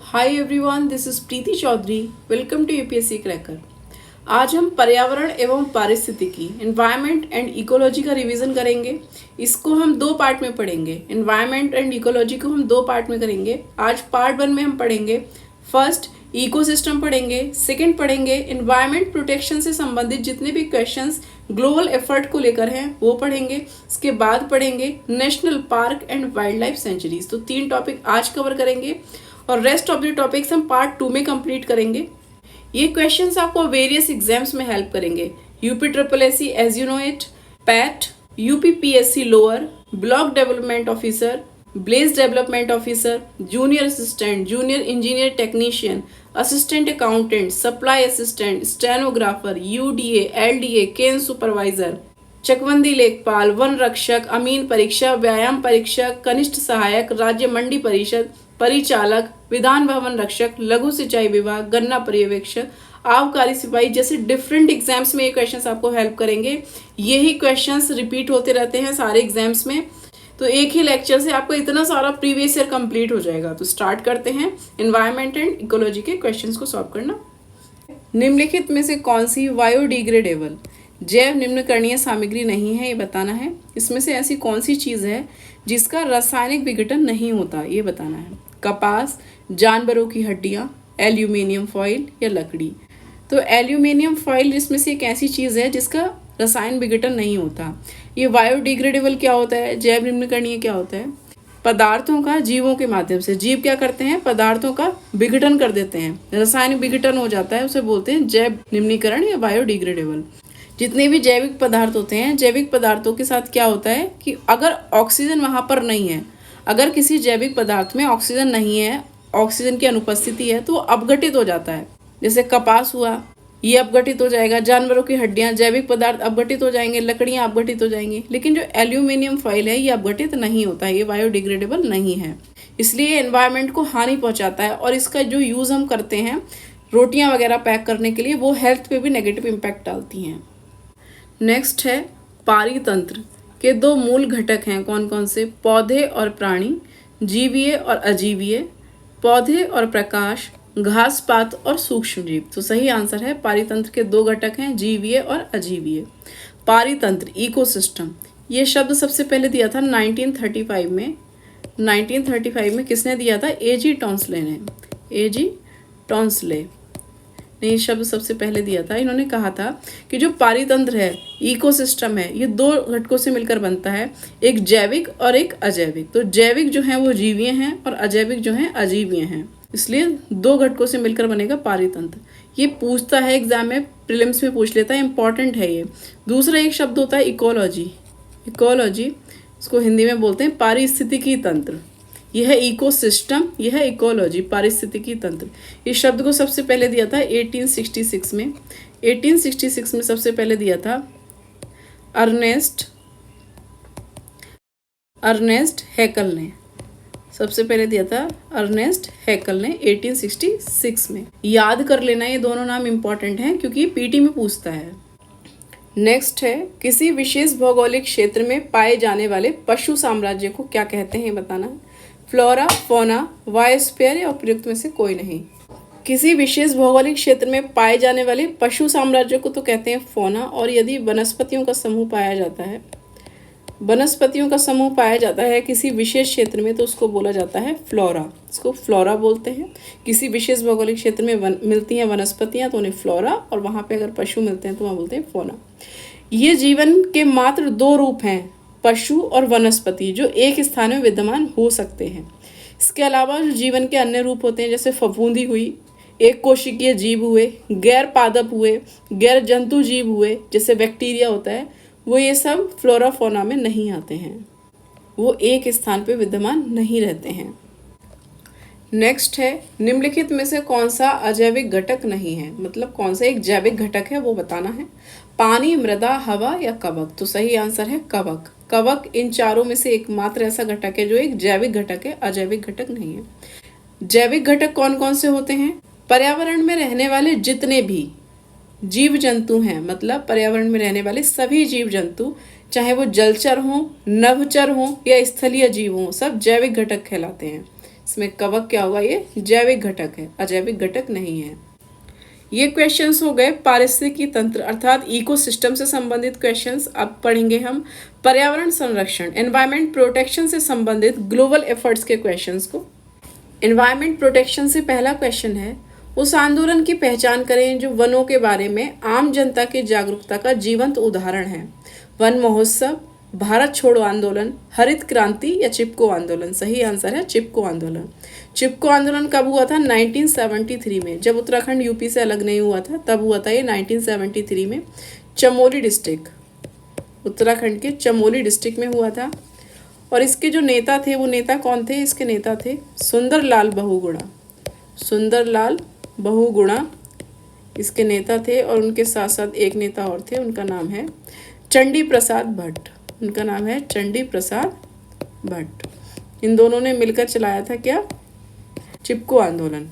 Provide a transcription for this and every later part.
Hi everyone, this is Preeti Chaudhary. Welcome to UPSC cracker. आज हम पर्यावरण एवं पारिस्थितिकी एनवायरनमेंट एंड इकोलॉजी का रिवीजन करेंगे। इसको हम दो पार्ट में पढ़ेंगे। एनवायरनमेंट एंड इकोलॉजी को हम दो पार्ट में करेंगे। आज पार्ट 1 में हम पढ़ेंगे फर्स्ट इकोसिस्टम पढ़ेंगे, सेकंड पढ़ेंगे एनवायरनमेंट प्रोटेक्शन से संबंधित जितने भी क्वेश्चंस ग्लोबल एफर्ट को लेकर हैं वो पढ़ेंगे। इसके बाद पढ़ेंगे national park and wild life sanctuaries. तो 3 टॉपिक आज कवर करेंगे और रेस्ट ऑफ द टॉपिक्स हम पार्ट 2 में कंप्लीट करेंगे। ये क्वेश्चंस आपको वेरियस एग्जाम्स में हेल्प करेंगे। UP triple SC as you know it, PET, UP PSC lower, block development officer, bless development officer, junior assistant, junior engineer technician, assistant accountant, supply assistant, stenographer, UDA, LDA, cane supervisor, चकवंदी लेखपाल, वन रक्षक, अमीन परीक्षा, व्यायाम परीक्षक, कनिष्ठ सहायक, राज्य मंडी परिषद, परिचालक, विधान भवन रक्षक, लघु सिंचाई विभाग, गन्ना पर्यवेक्षक, आबकारी सिपाही जैसे डिफरेंट एग्जाम्स में ये क्वेश्चंस आपको हेल्प करेंगे। यही क्वेश्चंस रिपीट होते रहते हैं सारे एग्जाम्स में, तो एक ही लेक्चर से आपको इतना सारा प्रीवियस ईयर कंप्लीट हो जाएगा। तो स्टार्ट करते हैं एनवायरनमेंट एंड इकोलॉजी के क्वेश्चंस को सॉल्व करना। निम्नलिखित में से कौन सी बायोडिग्रेडेबल जैव निम्नकरणीय सामग्री नहीं है, ये बताना है। इसमें से ऐसी कौन सी चीज है जिसका रासायनिक विघटन नहीं होता, ये बताना है। कपास, जानवरों की हड्डियां, एल्यूमिनियम फॉइल या लकड़ी। तो एल्यूमिनियम फॉइल इसमें से एक ऐसी चीज है जिसका रसायन विघटन नहीं होता। ये बायोडिग्रेडेबल क्या होता है, जैव निम्नकरणीय क्या होता है? पदार्थों का जीवों के माध्यम से, जीव क्या करते हैं, पदार्थों का विघटन कर देते हैं, रासायनिक विघटन हो जाता है, उसे बोलते हैं जैव निम्नीकरण या बायोडिग्रेडेबल। जितने भी जैविक पदार्थ होते हैं, जैविक पदार्थों के साथ क्या होता है कि अगर ऑक्सीजन वहां पर नहीं है, अगर किसी जैविक पदार्थ में ऑक्सीजन नहीं है, ऑक्सीजन की अनुपस्थिति है, तो वो अपघटित हो जाता है। जैसे कपास हुआ, ये अपघटित हो जाएगा। जानवरों की हड्डियां, जैविक पदार्थ अपघटित हो जाएंगे, लकड़ियां अपघटित हो जाएंगी। लेकिन जो एल्यूमिनियम फॉइल है ये अपघटित नहीं होता है, ये बायोडिग्रेडेबल नहीं है, इसलिए एनवायरनमेंट को हानि पहुंचाता है। और इसका जो यूज हम करते हैं रोटियां वगैरह पैक करने के लिए, वो हेल्थ पे भी नेगेटिव इम्पैक्ट डालती हैं। नेक्स्ट है पारितंत्र के 2 मूल घटक हैं, कौन कौन से? पौधे और प्राणी, जीवीय और अजीवीय, पौधे और प्रकाश, घास पात और सूक्ष्म जीव। तो सही आंसर है पारितंत्र के 2 घटक हैं, जीवीय और अजीवीय। पारितंत्र इकोसिस्टम, ये शब्द सबसे पहले दिया था 1935 में। 1935 में किसने दिया था? एजी टॉन्सले ने। एजी टॉन्सले ने ये शब्द सबसे पहले दिया था। इन्होंने कहा था कि जो पारितंत्र है, इकोसिस्टम है, ये 2 घटकों से मिलकर बनता है, एक जैविक और एक अजैविक। तो जैविक जो है वो जीवीय हैं और अजैविक जो है अजीवीय हैं, इसलिए 2 घटकों से मिलकर बनेगा पारितंत्र। ये पूछता है एग्जाम में, प्रीलिम्स में पूछ लेता है, इंपॉर्टेंट है ये। दूसरा एक शब्द होता है इकोलॉजी। इकोलॉजी, इसको हिंदी में बोलते हैं पारिस्थितिकी तंत्र। यह है इकोसिस्टम, यह है इकोलॉजी, पारिस्थितिकी तंत्र। इस शब्द को सबसे पहले दिया था 1866 में। 1866 में सबसे पहले दिया था अर्नेस्ट हैकल ने। सबसे पहले दिया था अर्नेस्ट हैकल ने 1866 में। याद कर लेना, ये दोनों नाम इंपॉर्टेंट हैं क्योंकि पीटी में पूछता है। नेक्स्ट है किसी विशेष भौगोलिक क्षेत्र में पाए जाने वाले पशु साम्राज्य को क्या कहते हैं, बताना है। फ्लोरा, फौना, बायोस्फीयर या उपयुक्त में से कोई नहीं। किसी विशेष भौगोलिक क्षेत्र में पाए जाने वाले पशु साम्राज्य को तो कहते हैं फौना, और यदि वनस्पतियों का समूह पाया जाता है, वनस्पतियों का समूह पाया जाता है किसी विशेष क्षेत्र में, तो उसको बोला जाता है फ्लोरा। इसको फ्लोरा बोलते हैं। किसी विशेष भौगोलिक क्षेत्र में मिलती हैं वनस्पतियां तो उन्हें फ्लोरा, और वहां पे अगर पशु मिलते हैं तो वहाँ बोलते हैं फौना। ये जीवन के मात्र 2 रूप हैं, पशु और वनस्पति, जो एक स्थान में विद्यमान हो सकते हैं। इसके अलावा जो जीवन के अन्य रूप होते हैं, जैसे फफूंदी हुई, एक कोशिकीय जीव हुए, गैर पादप हुए, गैर जंतु जीव हुए, जैसे बैक्टीरिया होता है, वो ये सब फ्लोरा फौना में नहीं आते हैं, वो एक स्थान पे विद्यमान नहीं रहते हैं। नेक्स्ट है निम्नलिखित में से कौन सा अजैविक घटक नहीं है, मतलब कौन सा एक जैविक घटक है वो बताना है। पानी, मृदा, हवा या कवक। तो सही आंसर है कवक। कवक इन चारों में से एकमात्र ऐसा घटक है जो एक जैविक घटक है, अजैविक घटक नहीं है। जैविक घटक कौन कौन से होते हैं? पर्यावरण में रहने वाले जितने भी जीव जंतु हैं, मतलब पर्यावरण में रहने वाले सभी जीव जंतु, चाहे वो जलचर हों, नभचर हों या स्थलीय जीव हों, सब जैविक घटक कहलाते हैं। इसमें कवक क्या होगा, ये जैविक घटक है, अजैविक घटक नहीं है। ये क्वेश्चंस हो गए पारिस्थितिकी तंत्र अर्थात इकोसिस्टम से संबंधित क्वेश्चंस। अब पढ़ेंगे हम पर्यावरण संरक्षण, एनवायरमेंट प्रोटेक्शन से संबंधित ग्लोबल एफर्ट्स के क्वेश्चंस को। एनवायरमेंट प्रोटेक्शन से पहला क्वेश्चन है, उस आंदोलन की पहचान करें जो वनों के बारे में आम जनता की जागरूकता का जीवंत उदाहरण है। वन महोत्सव, भारत छोड़ो आंदोलन, हरित क्रांति या चिपको आंदोलन। सही आंसर है चिपको आंदोलन। चिपको आंदोलन कब हुआ था? 1973 में, जब उत्तराखंड यूपी से अलग नहीं हुआ था तब हुआ था ये 1973 में। चमोली डिस्ट्रिक्ट, उत्तराखंड के चमोली डिस्ट्रिक्ट में हुआ था। और इसके जो नेता थे वो नेता कौन थे? इसके नेता थे सुंदरलाल बहुगुणा। सुंदरलाल बहुगुणा इसके नेता थे और उनके साथ साथ एक नेता और थे, उनका नाम है चंडी प्रसाद भट्ट। उनका नाम है चंडी प्रसाद भट्ट। इन दोनों ने मिलकर चलाया था क्या? चिपको आंदोलन।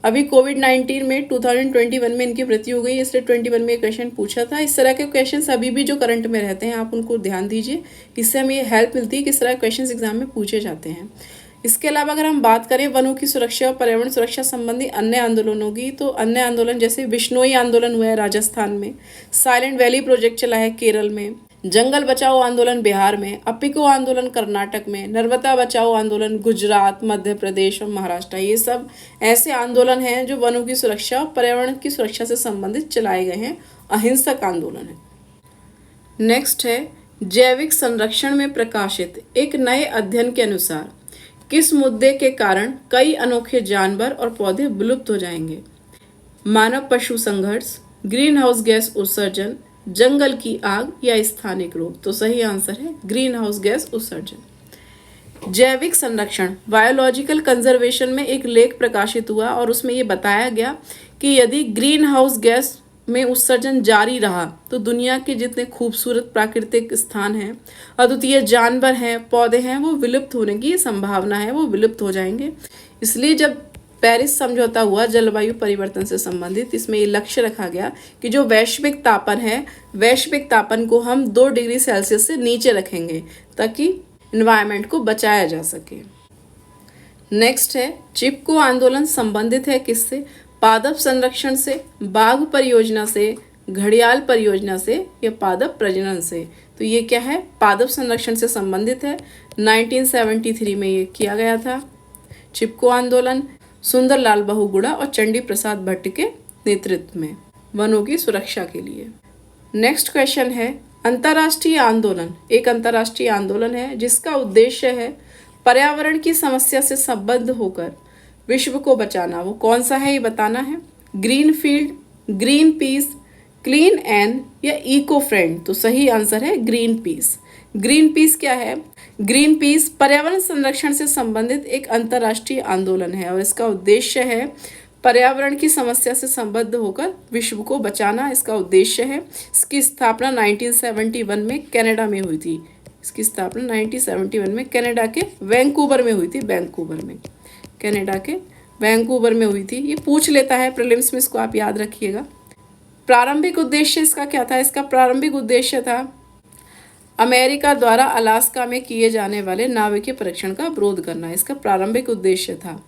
अभी कोविड-19 में 2021 में इनकी मृत्यु हो गई, इसलिए 21 में क्वेश्चन पूछा था। इस तरह के क्वेश्चंस अभी भी जो करंट में रहते हैं आप उनको ध्यान दीजिए, इससे हमें ये हेल्प मिलती है किस तरह क्वेश्चंस एग्जाम में पूछे जाते हैं। इसके अलावा अगर हम बात करें वनों की सुरक्षा और पर्यावरण सुरक्षा संबंधी अन्य आंदोलनों की, तो अन्य आंदोलन जैसे बिश्नोई आंदोलन हुआ है राजस्थान में, साइलेंट वैली प्रोजेक्ट चला है केरल में, जंगल बचाओ आंदोलन बिहार में, अपिको आंदोलन कर्नाटक में, नर्मदा बचाओ आंदोलन गुजरात, मध्य प्रदेश और महाराष्ट्र। ये सब ऐसे आंदोलन हैं जो वनों की सुरक्षा और पर्यावरण की सुरक्षा से संबंधित चलाए गए हैं, अहिंसक आंदोलन है। नेक्स्ट है जैविक संरक्षण में प्रकाशित एक नए अध्ययन के अनुसार किस मुद्दे के कारण कई अनोखे जानवर और पौधे विलुप्त हो जाएंगे? मानव पशु संघर्ष, ग्रीन हाउस गैस उत्सर्जन, जंगल की आग या स्थानिक रोग। तो सही आंसर है ग्रीन हाउस गैस उत्सर्जन। जैविक संरक्षण, बायोलॉजिकल कंजर्वेशन में एक लेख प्रकाशित हुआ और उसमें ये बताया गया कि यदि ग्रीन हाउस गैस में उत्सर्जन जारी रहा तो दुनिया के जितने खूबसूरत प्राकृतिक स्थान हैं, अद्वितीय जानवर हैं, पौधे हैं, वो विलुप्त होने की संभावना है, वो विलुप्त हो जाएंगे। इसलिए जब पेरिस समझौता हुआ जलवायु परिवर्तन से संबंधित, इसमें ये लक्ष्य रखा गया कि जो वैश्विक तापन है, वैश्विक तापन को हम 2 डिग्री सेल्सियस से नीचे रखेंगे ताकि एनवायरनमेंट को बचाया जा सके। नेक्स्ट है चिपको आंदोलन संबंधित है किससे? पादप संरक्षण से, बाघ परियोजना से, घड़ियाल परियोजना से या पादप प्रजनन से। तो ये क्या है? पादप संरक्षण से संबंधित है। 1973 में ये किया गया था चिपको आंदोलन, सुंदरलाल बहुगुणा और चंडी प्रसाद भट्ट के नेतृत्व में वनों की सुरक्षा के लिए। नेक्स्ट क्वेश्चन है अंतर्राष्ट्रीय आंदोलन। एक अंतर्राष्ट्रीय आंदोलन है जिसका उद्देश्य है पर्यावरण की समस्या से संबद्ध होकर विश्व को बचाना। वो कौन सा है ये बताना है। Green field, green peace, clean एन या इको फ्रेंड। तो सही आंसर है ग्रीन पीस। ग्रीन पीस क्या है? ग्रीन पीस पर्यावरण संरक्षण से संबंधित एक अंतर्राष्ट्रीय आंदोलन है और इसका उद्देश्य है पर्यावरण की समस्या से संबद्ध होकर विश्व को बचाना। इसका उद्देश्य है। इसकी स्थापना 1971 में कनाडा में हुई थी। इसकी स्थापना 1971 में कनाडा के वैंकूवर में हुई थी। वैंकूवर में, कनाडा के वैंकूवर में हुई थी। ये पूछ लेता है प्रीलिम्स में, इसको आप याद रखिएगा। प्रारंभिक उद्देश्य इसका क्या था? इसका प्रारंभिक उद्देश्य था अमेरिका द्वारा अलास्का में किए जाने वाले नाभिकीय परीक्षण का विरोध करना। इसका प्रारंभिक उद्देश्य था।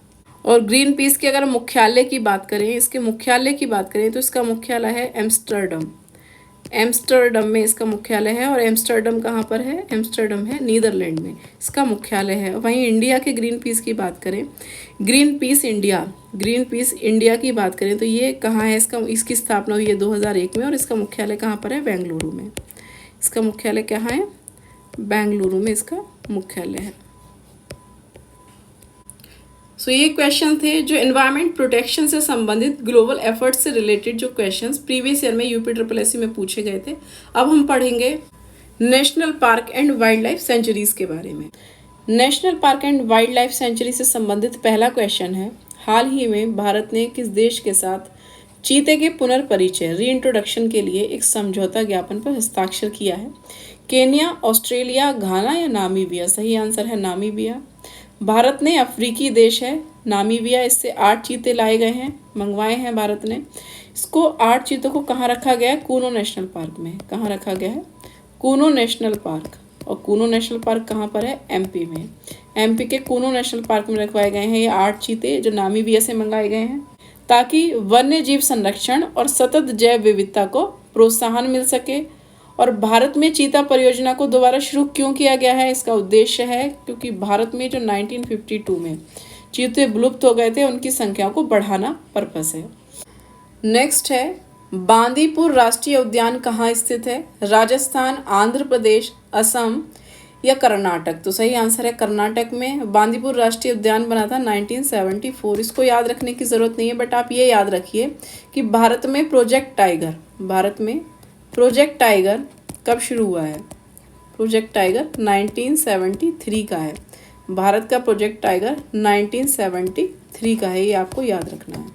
और ग्रीन पीस के अगर मुख्यालय की बात करें, इसके मुख्यालय की बात करें तो इसका मुख्यालय है एम्स्टर्डम। एम्स्टर्डम में इसका मुख्यालय है। और एम्स्टर्डम कहाँ पर है? एम्स्टर्डम है नीदरलैंड में, इसका मुख्यालय है। वहीं इंडिया के ग्रीन पीस की बात करें, green peas India, green peas India की बात करें तो ये कहाँ है? इसकी स्थापना हुई है 2001 में और इसका मुख्यालय कहाँ पर है? बेंगलुरु में। इसका मुख्यालय कहाँ है? बेंगलुरु में इसका मुख्यालय है। सो ये क्वेश्चन थे जो एनवायरनमेंट प्रोटेक्शन से संबंधित ग्लोबल एफर्ट्स से रिलेटेड जो क्वेश्चंस प्रीवियस ईयर में यूपी SSSC में पूछे गए थे। अब हम पढ़ेंगे national park and wild life centuries के बारे में। National park and wild life sanctuary से संबंधित पहला क्वेश्चन है, हाल ही में भारत ने किस देश के साथ चीते के पुनर्परिचय रीइंट्रोडक्शन के लिए एक समझौता ज्ञापन पर हस्ताक्षर किया है? केन्या, ऑस्ट्रेलिया, घाना या नामीबिया। सही आंसर है नामीबिया। भारत ने अफ्रीकी देश है नामीबिया, इससे 8 चीते लाए गए हैं, मंगवाए हैं भारत ने। इसको 8 चीतों को कहाँ रखा गया है? कूनो नेशनल पार्क में। कहाँ रखा गया है? Kuno national park. और कूनो नेशनल पार्क कहाँ पर है? MP में। एमपी के कूनो नेशनल पार्क में रखवाए गए हैं ये 8 चीते जो नामीबिया से मंगाए गए हैं, ताकि वन्य जीव संरक्षण और सतत जैव विविधता को प्रोत्साहन मिल सके। और भारत में चीता परियोजना को दोबारा शुरू क्यों किया गया है, इसका उद्देश्य है क्योंकि भारत में जो 1952 में चीते विलुप्त हो गए थे उनकी संख्या को बढ़ाना पर्पस है। नेक्स्ट है बांदीपुर राष्ट्रीय उद्यान कहाँ स्थित है, राजस्थान, आंध्र प्रदेश, असम या कर्नाटक। तो सही आंसर है कर्नाटक में बांदीपुर राष्ट्रीय उद्यान बना था 1974। इसको याद रखने की ज़रूरत नहीं है, बट आप ये याद रखिए कि भारत में प्रोजेक्ट टाइगर कब शुरू हुआ है। प्रोजेक्ट टाइगर 1973 का है। भारत का प्रोजेक्ट टाइगर 1973 का है, ये आपको याद रखना है।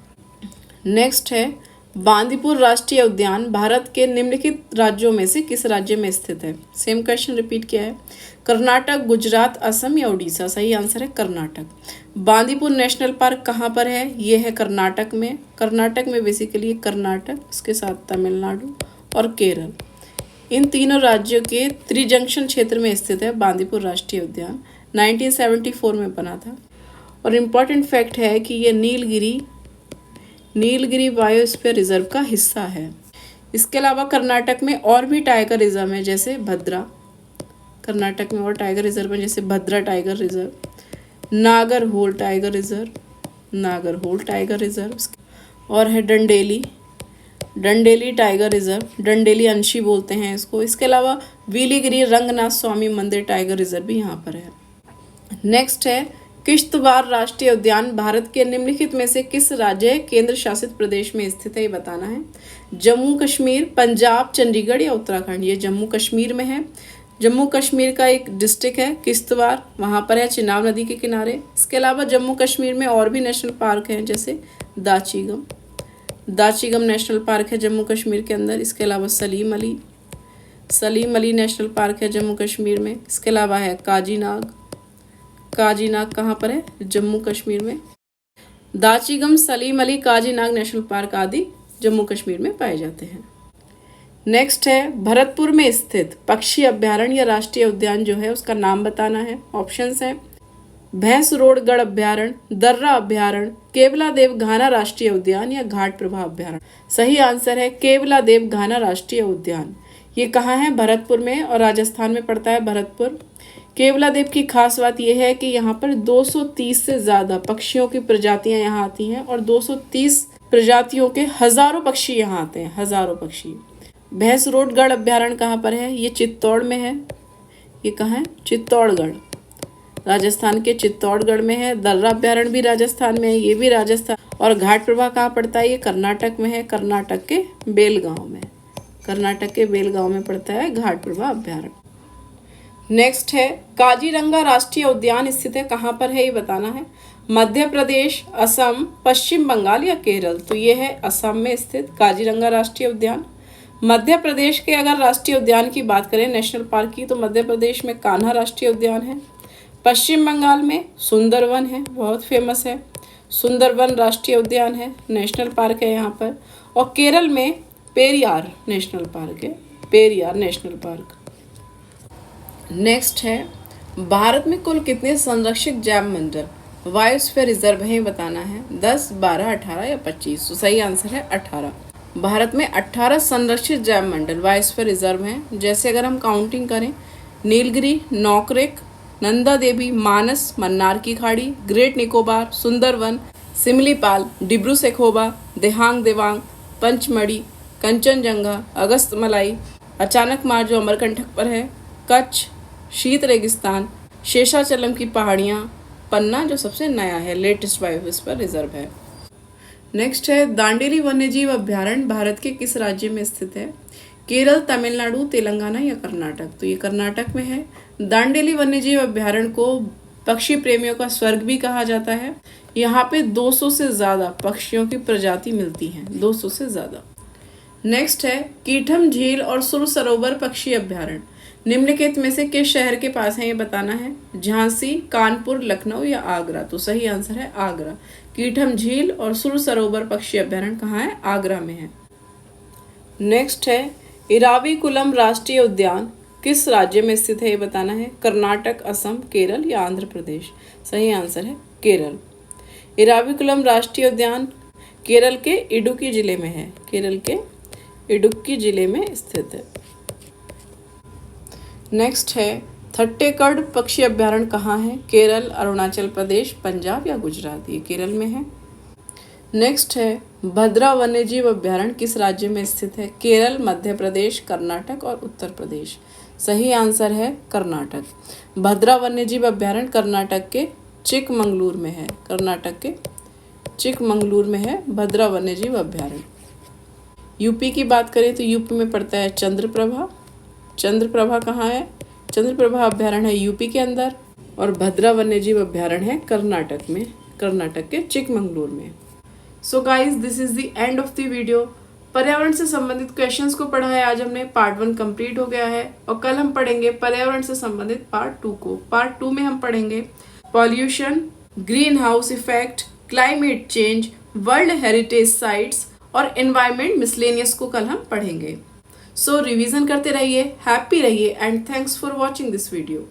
नेक्स्ट है बांदीपुर राष्ट्रीय उद्यान भारत के निम्नलिखित राज्यों में से किस राज्य में स्थित है। सेम क्वेश्चन रिपीट किया है, कर्नाटक, गुजरात, असम या उड़ीसा। सही आंसर है कर्नाटक। बांदीपुर नेशनल पार्क कहाँ पर है, ये है कर्नाटक में। कर्नाटक में बेसिकली कर्नाटक, इसके साथ तमिलनाडु और केरल, इन तीनों राज्यों के त्रिजंक्शन क्षेत्र में स्थित है बांदीपुर राष्ट्रीय उद्यान। 1974 में बना था। और इम्पॉर्टेंट फैक्ट है कि ये नीलगिरी बायोस्फीयर रिजर्व का हिस्सा है। इसके अलावा कर्नाटक में और भी टाइगर रिजर्व है, जैसे भद्रा। कर्नाटक में और टाइगर रिजर्व है, जैसे Bhadra tiger reserve, Nagarhole tiger reserve, और है डंडेली टाइगर रिजर्व, डंडेली अंशी बोलते हैं इसको। इसके अलावा वीलीगिरी रंगनाथ स्वामी मंदिर टाइगर रिजर्व भी यहाँ पर है। नेक्स्ट है किश्तवाड़ राष्ट्रीय उद्यान भारत के निम्नलिखित में से किस राज्य केंद्र शासित प्रदेश में स्थित है, ये बताना है। जम्मू कश्मीर, पंजाब, चंडीगढ़ या उत्तराखंड। ये जम्मू कश्मीर में है। जम्मू कश्मीर का एक डिस्ट्रिक्ट है किश्तवाड़, वहाँ पर है चिनाब नदी के किनारे। इसके अलावा जम्मू कश्मीर में और भी नेशनल पार्क हैं, जैसे दाचीगम नेशनल पार्क है जम्मू कश्मीर के अंदर। इसके अलावा सलीम अली नेशनल पार्क है जम्मू कश्मीर में। इसके अलावा है काजीनाग कहाँ पर है, जम्मू कश्मीर में। दाचीगम, सलीम अली, काजीनाग नेशनल पार्क आदि जम्मू कश्मीर में पाए जाते हैं। नेक्स्ट है भरतपुर में स्थित पक्षी अभ्यारण्य या राष्ट्रीय उद्यान जो है उसका नाम बताना है। ऑप्शंस हैं भैंसरोडगढ़ अभ्यारण्य, दर्रा अभ्यारण्य, केवलादेव घाना राष्ट्रीय उद्यान या घाट प्रभा अभ्यारण्य। सही आंसर है केवलादेव घाना राष्ट्रीय उद्यान। ये कहाँ है, भरतपुर में, और राजस्थान में पड़ता है भरतपुर। केवलादेव की खास बात यह है कि यहाँ पर 230 से ज़्यादा पक्षियों की प्रजातियाँ यहाँ आती हैं और 230 प्रजातियों के हज़ारों पक्षी यहाँ आते हैं, हज़ारों पक्षी। भैंसरोडगढ़ अभ्यारण्य कहाँ पर है, ये चित्तौड़ में है। ये कहाँ है, चित्तौड़गढ़, राजस्थान के चित्तौड़गढ़ में है। दर्रा अभ्यारण्य भी राजस्थान में है, ये भी राजस्थान। और घाट प्रभा कहाँ पड़ता है, ये कर्नाटक में है, कर्नाटक के बेलगांव में पड़ता है घाट प्रभा अभ्यारण्य। नेक्स्ट है काजीरंगा राष्ट्रीय उद्यान स्थित है कहाँ पर है, ये बताना है। मध्य प्रदेश, असम, पश्चिम बंगाल या केरल। तो ये है असम में स्थित काजीरंगा राष्ट्रीय उद्यान। मध्य प्रदेश के अगर राष्ट्रीय उद्यान की बात करें, नेशनल पार्क की, तो मध्य प्रदेश में कान्हा राष्ट्रीय उद्यान है। पश्चिम बंगाल में सुंदरवन है, बहुत फेमस है, सुंदरवन राष्ट्रीय उद्यान है, नेशनल पार्क है यहाँ पर। और केरल में पेरियार नेशनल पार्क। नेक्स्ट है भारत में कुल कितने संरक्षित जैव मंडल बायोस्फीयर रिजर्व हैं, बताना है। 10, 12, 18 या 25। तो सही आंसर है 18। भारत में 18 संरक्षित जैव मंडल बायोस्फीयर रिजर्व हैं। जैसे अगर हम काउंटिंग करें, नीलगिरी, नौकरेक, नंदा देवी, मानस, मन्नार की खाड़ी, ग्रेट निकोबार, सुंदरवन, सिमलीपाल, डिब्रू सेखोवा, देहांग देवांग, पंचमढ़ी, कंचनजंगा, अगस्तमलाई, अचानक मार जो अमरकंटक पर है, कच्छ, शीत रेगिस्तान, शेषाचलम की पहाड़ियाँ, पन्ना जो सबसे नया है, लेटेस्ट बायोस्फीयर रिजर्व है। नेक्स्ट है दांडेली वन्यजीव अभ्यारण्य भारत के किस राज्य में स्थित है, केरल, तमिलनाडु, तेलंगाना या कर्नाटक। तो ये कर्नाटक में है। दांडेली वन्यजीव अभ्यारण्य को पक्षी प्रेमियों का स्वर्ग भी कहा जाता है। यहाँ पे 200 से ज़्यादा पक्षियों की प्रजाति मिलती हैं, 200 से ज़्यादा। नेक्स्ट है कीठम झील और सुर सरोवर पक्षी अभ्यारण्य निम्नलिखित में से किस शहर के पास है, ये बताना है। झांसी, कानपुर, लखनऊ या आगरा। तो सही आंसर है आगरा। कीठम झील और सुर सरोवर पक्षी अभ्यारण्य कहाँ है, आगरा में है। नेक्स्ट है इराविकुलम राष्ट्रीय उद्यान किस राज्य में स्थित है ये बताना है। कर्नाटक, असम, केरल या आंध्र प्रदेश। सही आंसर है केरल। इराविकुलम राष्ट्रीय उद्यान केरल के इडुक्की जिले में है। केरल के इडुक्की जिले में स्थित है। नेक्स्ट है थट्टेकड पक्षी अभ्यारण्य कहाँ है। केरल, अरुणाचल प्रदेश, पंजाब या गुजरात। ये केरल में है। नेक्स्ट है भद्रा वन्यजीव अभ्यारण्य किस राज्य में स्थित है। केरल, मध्य प्रदेश, कर्नाटक और उत्तर प्रदेश। सही आंसर है कर्नाटक। भद्रा वन्यजीव अभ्यारण्य कर्नाटक के चिकमंगलूर में है। कर्नाटक के चिकमंगलूर में है भद्रा वन्यजीव अभ्यारण्य। यूपी की बात करें तो यूपी में पड़ता है चंद्रप्रभा। चंद्रप्रभा कहाँ है। चंद्रप्रभा अभ्यारण्य है यूपी के अंदर और भद्रा वन्यजीव अभ्यारण्य है कर्नाटक में, कर्नाटक के चिकमंगलूर में। So guys this is the end of the video. पर्यावरण से संबंधित क्वेश्चंस को पढ़ा है आज हमने। पार्ट 1 कंप्लीट हो गया है और कल हम पढ़ेंगे पर्यावरण से संबंधित पार्ट 2 को। पार्ट 2 में हम पढ़ेंगे pollution, green house effect, climate change, world heritage sites और एनवायरमेंट मिसलेनियस को कल हम पढ़ेंगे। सो रिवीजन करते रहिए, हैप्पी रहिए and thanks for watching this video.